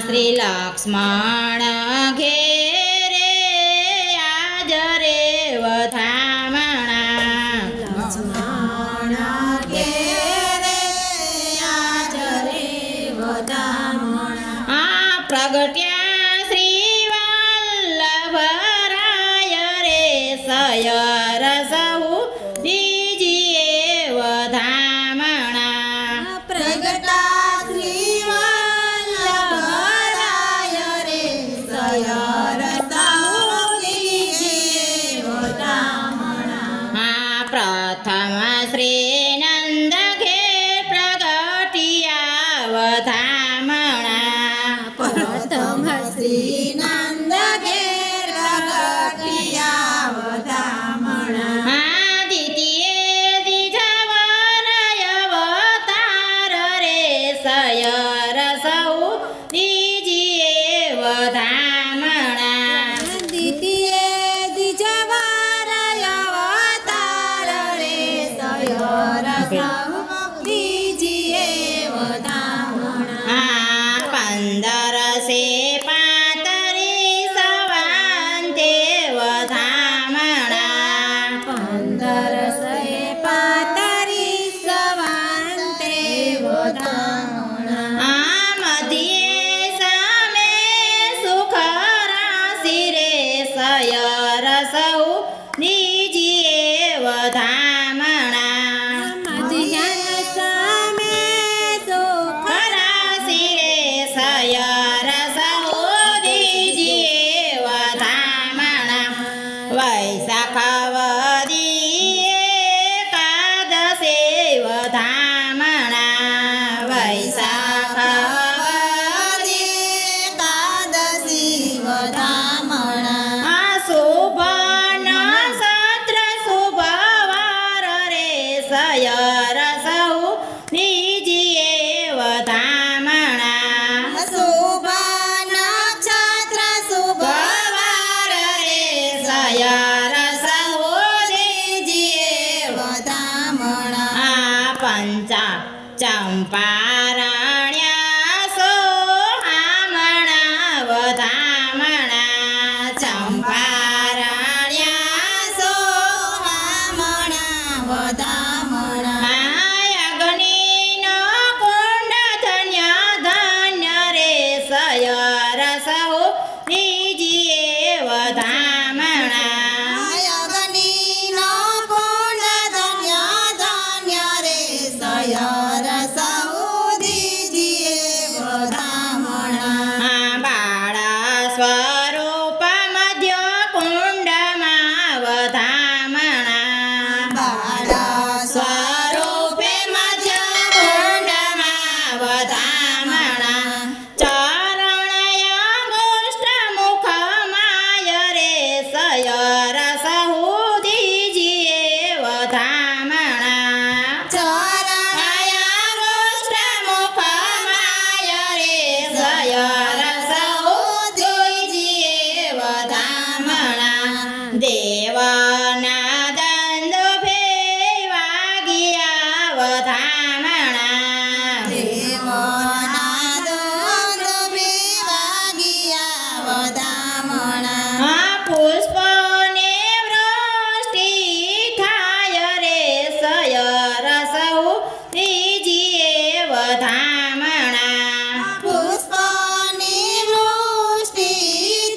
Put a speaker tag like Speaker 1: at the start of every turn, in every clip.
Speaker 1: શ્રી લક્ષ્મણ ઘેરે આજ રે વધામણા
Speaker 2: લક્ષ્મણ ઘેરે આજ રે વધામણા
Speaker 1: પ્રગટ્યા શ્રી વલ્લભરાય રે સયર સૌ દીજીએ વધામણા
Speaker 2: પ્રગટા શ્રી વલ્લભરાય રે સયર સૌ દીજીએ વધામણા
Speaker 1: પ્રથમ શ્રી નંદ ઘેર પ્રગટિયા વધામણા
Speaker 2: પ્રથમ શ્રી નંદ ઘેર પ્રગટિયા વધામણા
Speaker 1: દ્વિતીય દ્વિજવરય અવતાર રે સયર સૌ દીજીએ વધામણા
Speaker 2: દ્વિતીય દ્વિજવરય અવતાર રે સયર સૌ દીજીએ વધામણા
Speaker 1: 1535 વાંતે વધામણા
Speaker 2: 1535 વાંતે વધામણા
Speaker 1: મધ્યે સામે સુખ રાશિ રે સયર સૌ દીજીએ વધામણા
Speaker 2: મધ્યાહ્ન સામે સુખ
Speaker 1: રાશિ રે સયર સૌ દીજીએ વધામણા વૈશાખ વદી એકાદશે વધામણા વૈશાખ
Speaker 2: વદી એકાદશી વધામણા
Speaker 1: શુભ નક્ષત્ર શુભ વાર રે સયર સૌ દીજીએ વધામણા
Speaker 2: શુભ નક્ષત્ર શુભ
Speaker 1: વાર રે સયર સૌ દીજીએ
Speaker 2: વધામણા
Speaker 1: પંચા ચંપારણ્યા સોહામણા વધામણા ચંપારણ્યા
Speaker 2: સોહામણા વધામણા
Speaker 1: અગ્નિનો કુંડ ધન્ય ધન્ય રે સયર સૌ દીજીએ વધામણા
Speaker 2: અગ્નિનો કુંડ ધન્ય ધન્ય રે સયર સૌ દીજીએ વધામણા
Speaker 1: બાળ સ્વરૂપ મધ્ય કુંડમાં વધામણા
Speaker 2: બાળ
Speaker 1: સ્વરૂપે મધ્ય કુંડમાં વધામણા ચરણય મુખ માય રે સયર સહુ દીજીએ વધામણા
Speaker 2: ચરણય
Speaker 1: મુખ માય રે સયર સહુ દીજીએ વધામણા દેવના દંડ ભેવાગિયા વધામણા
Speaker 2: દેવના દંડ વિવાગિયા વધામણા
Speaker 1: પુષ્પને વૃષ્ટિ થાય રે સયર સૌ દીજીએ વધામણા
Speaker 2: પુષ્પની વૃષ્ટિ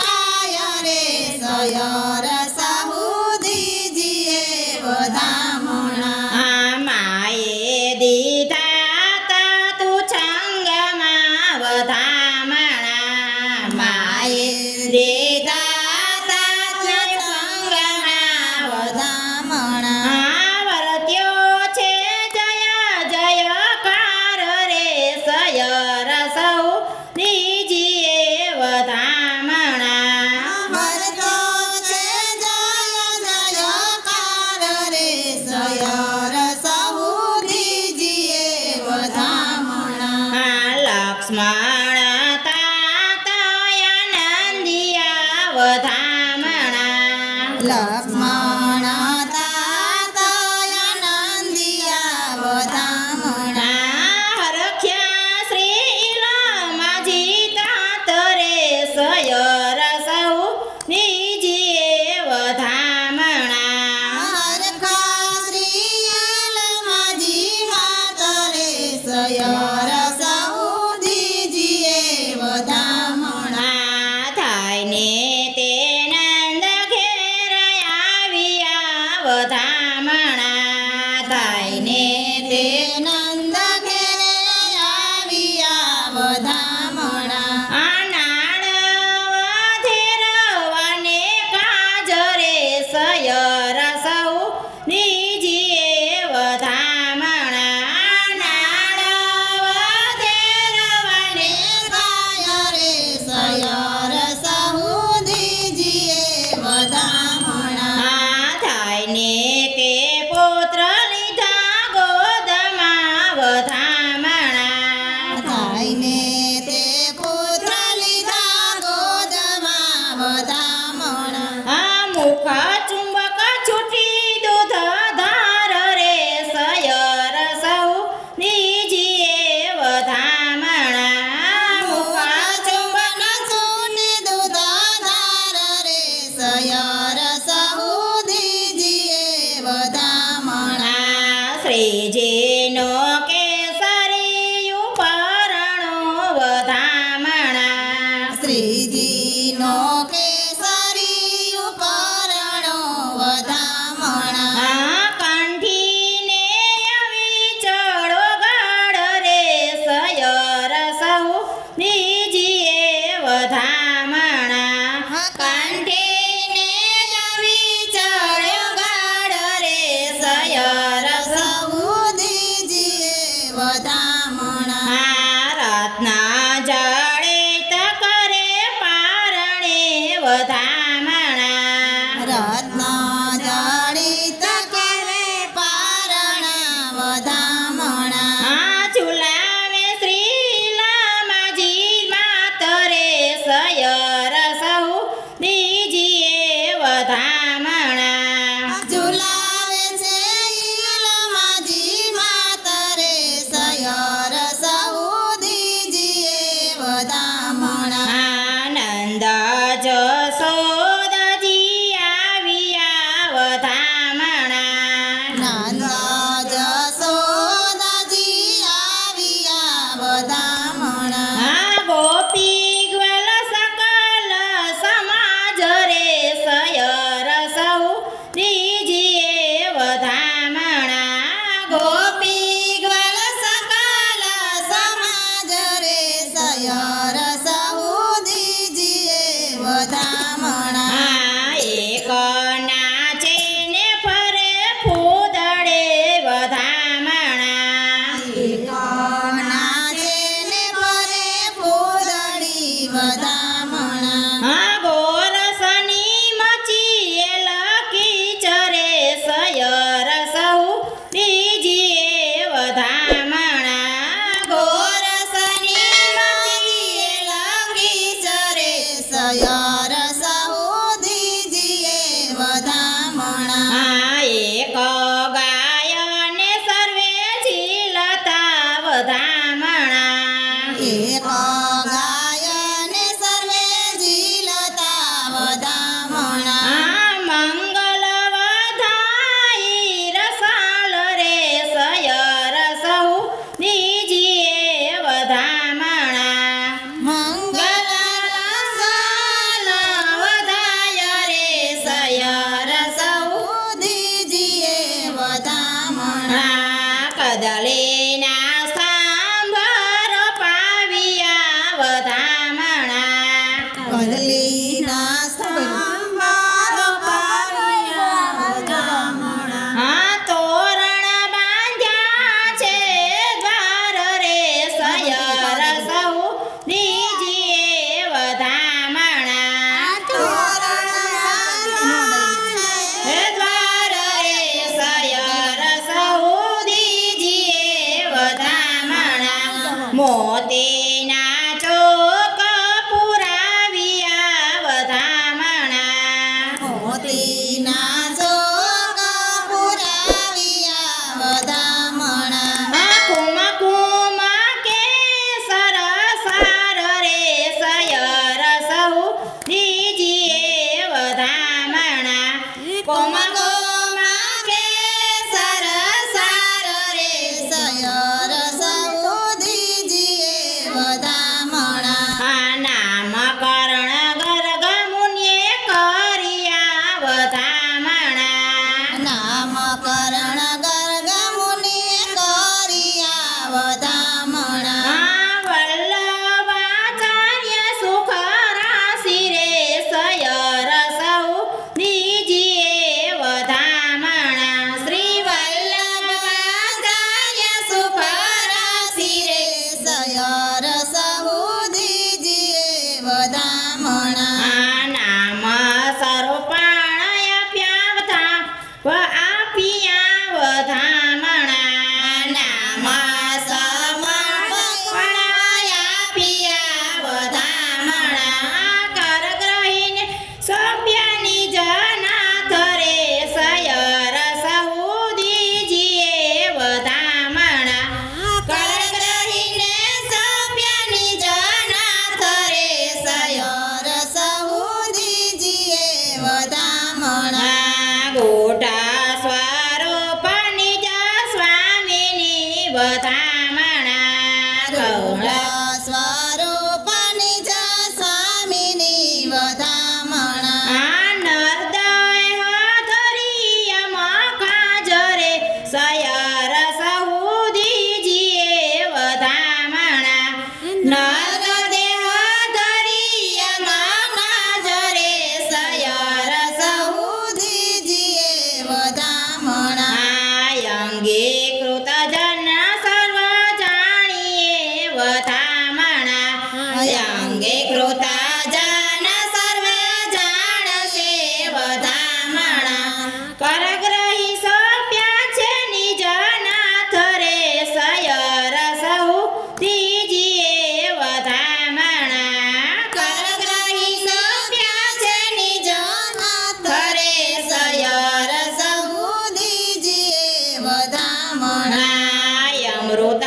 Speaker 2: થાય રે સયર સહુ દીજીએ વધામણા
Speaker 1: માએ દીધા તા તું છંગમાં વધામણા માએ દીધા તા તું છંગમાં
Speaker 2: વધામણા
Speaker 1: વર્ત્યો છે જય જયકાર રે સયર સૌ દીજીએ વધામણા
Speaker 2: ભરતો છે જય જયકાર રે સયર સહુ દીજીએ વધામણા
Speaker 1: લક્ષ્મણ તાતય નંદિયા વધામણા
Speaker 2: લક્ષ્મણ તાતય નંદિયા વધામણા વધામણા
Speaker 1: રત્ન જડિત કરે પારણે વધામણા
Speaker 2: રત્ન જડિત કરે પારણા વધામણા
Speaker 1: ઝુલાવે શ્રીલામાજી માતરે સયર સહુ દીજીએ વધામણા
Speaker 2: ઝુલાવે છે ઈલમાજી માતરે સયર સહુદીજીએ વધામણા
Speaker 1: આનંદ જશોદજી આવ્યા વધામણા
Speaker 2: નંદ જશોદાજી આવ્યા વધામણા
Speaker 1: ગોપી ગ્વલ સકલ સમાજ રે સયર સહુ દીજીએ વધામણા
Speaker 2: ગોપી ગ્વલ સકલ સમાજ રે સયર સહુદીજીએ વધામણા
Speaker 1: એક નાચે ને ફરે ફૂદડે વધામણા
Speaker 2: નાચે ને ભરે ફૂદડી વધામણા
Speaker 1: ગોરસની મચીએલ કીચરે સયર સહુ દીજીએ વધામણા
Speaker 2: ગોરસની મચીએ લાગી ચરે સયર સહુદીજીએ વધામણા
Speaker 1: એક ગાયને સર્વે ઝીલતા વધામણા
Speaker 2: એક ગાયને સર્વે ઝીલતા વધામણા
Speaker 1: મંગલ વધાઈ રસાળ રે સયર સહુ દીજીએ વધામણા
Speaker 2: મંગલ રસાલ
Speaker 1: વધાય રે સયર
Speaker 2: સહુદીજીએ વધામણા
Speaker 1: કદલીના સાંભર પાવ્યા વધામણા
Speaker 2: કદલીના સાંભાર પાડ્યા વધામણા
Speaker 1: તોરણ બાંધ્યા છે દ્વાર રે સયર સહુ દીજીએ વધામણા હે દ્વાર રે સયર સહુ દીજીએ વધામણા મોતીના ચોક પુરાવ્યા વધામણા
Speaker 2: મોતીના ચોક પુરાવ્યા વધામણા
Speaker 1: કુમ કે સરસાર રે સયર સહુ દીજીએ વધામણા કુમ
Speaker 2: કે સરસાર રે સયર સહુદીજીએ વધામણા
Speaker 1: નામકરણ ગર્ગ મુનિએ કર્યા વધામણા
Speaker 2: નામકરણ ગર્ગ મુનિએ કર્યા વધામણા
Speaker 1: વલ્લભાચાર્ય સુખ રાશિ રે સયર સહુ દીજીએ વધામણા શ્રી
Speaker 2: વલ્લભાચાર્ય સુખ રાશિ રે સયર સહુદીજીએ વધામણા
Speaker 1: નામ સર્પાણય પ્યાવતા આપિયા વધામણા નામ સમર્પણાયા પિયા વધામણા કરગ્રહીને સભ્યની જનાથ રે સયર સહુ દીજીએ વધામણા
Speaker 2: કરગ્રહીને સભ્યની જનાથ રે સયર સહુદીજીએ વધામણા
Speaker 1: ગોટા સ્વરૂપની જ સ્વામીની વધામણા ગૌળ
Speaker 2: સ્વરૂપની જ સ્વામીની વધામણા
Speaker 1: નર્દય હાધરીય મકાજરે સયર સહુ દીજીએ વધામણા નર દેહ ધરીય મકાજરે સયર
Speaker 2: સહુદીજીએ વધામણા
Speaker 1: અંગીકૃત જન સર્વ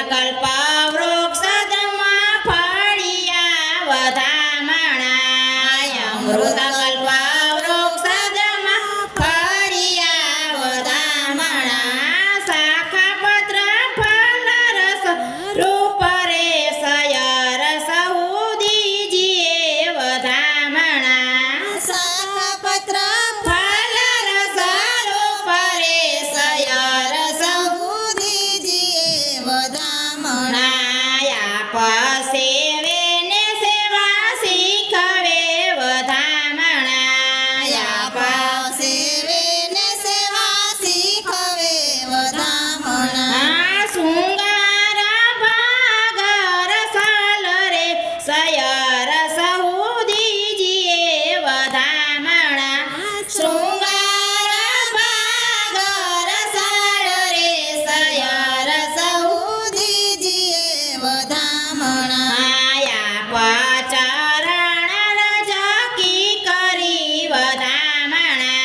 Speaker 1: કલ્પ વૃક્ષમાં ફળિયા વધામણા અમૃત કલ્પ વૃક્ષમાં ફળિયા વધામણા શાખા પત્ર ફળ રસ રૂપ રે સયર સહુદીજીએ વધામણા
Speaker 2: શાખાપત્ર
Speaker 1: ફળ રસ રૂપ રે સયર
Speaker 2: સહુદીજીએ વધામણા
Speaker 1: નાયા પસેવે ને સેવા શીખવે વધામણા
Speaker 2: સેવે ને સેવા શીખવે વધામણા
Speaker 1: શૃંગાર ભાગર સાલ રે સયર સહુદીજીએ વધામણા શૃંગાર ભાગર સાલ રે સયર
Speaker 2: સહુદીજીએ વધામણા
Speaker 1: માયા પચરણ રજકી કરી વધામણા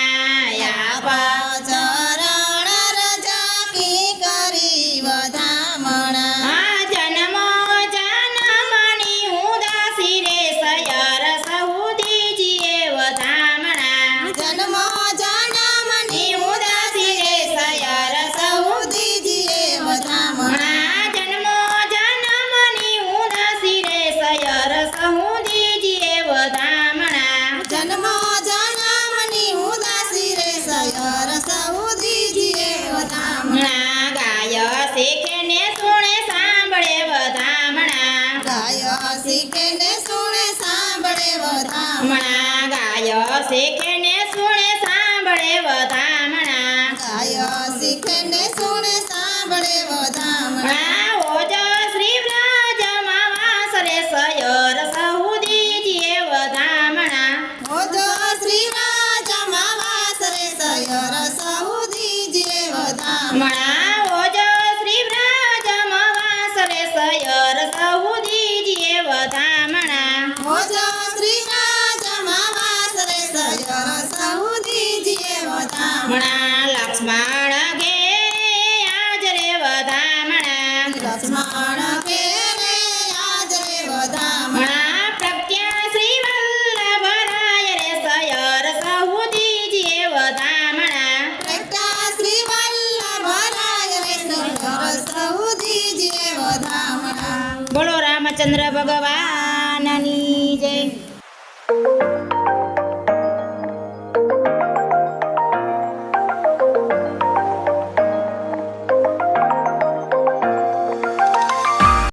Speaker 2: ચરણ રજકી કરી વધામણા
Speaker 1: જન્મો જન્મની ઉદાસી રે સયર સહુદીજીએ વધામણા
Speaker 2: જન્મો જન્મની
Speaker 1: ઉદાસી રે સયર
Speaker 2: સહુદીજીએ વધામણા
Speaker 1: જન્મો જન્મની ઉદાસી રે સયર સહુદીજીએ વધામણા
Speaker 2: જન્મો જન્મની ઉદાસી રે સયર સહુદીજીએ વધામણા
Speaker 1: ગાય શીખે ને સુણે સાંભળે વધામણા
Speaker 2: ગાય શીખે ને સુણે સાંભળે વધામણા
Speaker 1: ગાય શીખે ને સુણે સાંભળે વધામણા
Speaker 2: ગાય શીખે ને સુણે સાંભળે વધામણા
Speaker 1: ઓજ શ્રી વ્રજમાં વાસ રે સયર સહુદીજીએ વધામણા
Speaker 2: ઓજો શ્રી રાજામાં વાસ રે સયર સહુદીજીએ વધામણા
Speaker 1: ઓજ શ્રી વ્રજમાં વાસ રે સયર સહુદીજીએ વધામણા
Speaker 2: ઓજો શ્રી રાજામાં વાસ રે સયર સહુદીજીએ વધામણા
Speaker 1: લક્ષ્મણ ઘેરે આજ રે વધામણા
Speaker 2: લક્ષ્મણ ઘેરે આજ રે વધામણા
Speaker 1: પ્રત્યા શ્રી વલ્લભરાય રે સયર સહુદીજીએ વધામણા
Speaker 2: પ્રગટા શ્રી વલ્લભરાય રે સયર સહુદીજીએ વધામણા
Speaker 1: બોલો રામચંદ્ર ભગવાન